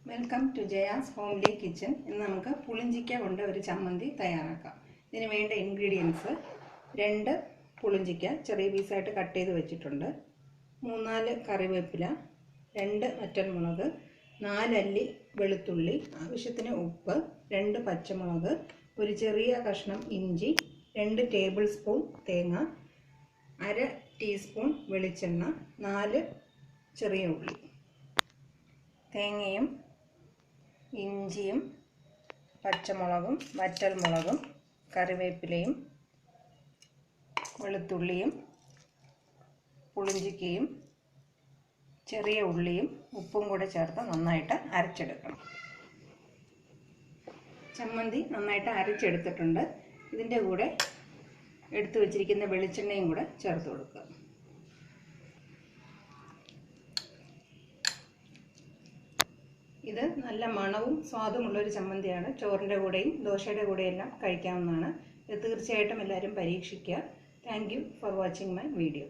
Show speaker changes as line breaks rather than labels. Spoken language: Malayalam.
Welcome to Jaya's homely kitchen. ഇന്ന് നമുക്ക് പുളിഞ്ചിക്ക കൊണ്ട് ഒരു ചമ്മന്തി തയ്യാറാക്കാം. ഇതിന് വേണ്ട ഇൻഗ്രീഡിയൻസ്: 2 പുളിഞ്ചിക്ക ചെറിയ പീസായിട്ട് കട്ട് ചെയ്ത് വെച്ചിട്ടുണ്ട്, 3-4 കറിവേപ്പില, 2 വറ്റൽമുളക്, 4 അല്ലി വെളുത്തുള്ളി, ആവശ്യത്തിന് ഉപ്പ്, 2 പച്ചമുളക്, ഒരു ചെറിയ കഷ്ണം ഇഞ്ചി, 2 ടേബിൾ സ്പൂൺ തേങ്ങ, 1/2 ടീസ്പൂൺ വെളിച്ചെണ്ണ, 4 ചെറിയ ഉള്ളി. തേങ്ങയും ഇഞ്ചിയും പച്ചമുളകും വറ്റൽമുളകും കറിവേപ്പിലയും വെളുത്തുള്ളിയും പുളിഞ്ചിക്കയും ചെറിയ ഉള്ളിയും ഉപ്പും കൂടെ ചേർത്ത് നന്നായിട്ട് അരച്ചെടുക്കണം. ചമ്മന്തി നന്നായിട്ട് അരച്ചെടുത്തിട്ടുണ്ട്. ഇതിൻ്റെ കൂടെ എടുത്തു വച്ചിരിക്കുന്ന വെളിച്ചെണ്ണയും കൂടെ ചേർത്ത് കൊടുക്കുക. ഇത് നല്ല മണവും സ്വാദുമുള്ളൊരു ചമ്മന്തിയാണ്. ചോറിൻ്റെ കൂടെയും ദോശയുടെ കൂടെയെല്ലാം കഴിക്കാവുന്നതാണ്. ഇത് തീർച്ചയായിട്ടും എല്ലാവരും പരീക്ഷിക്കുക. Thank you for watching my video.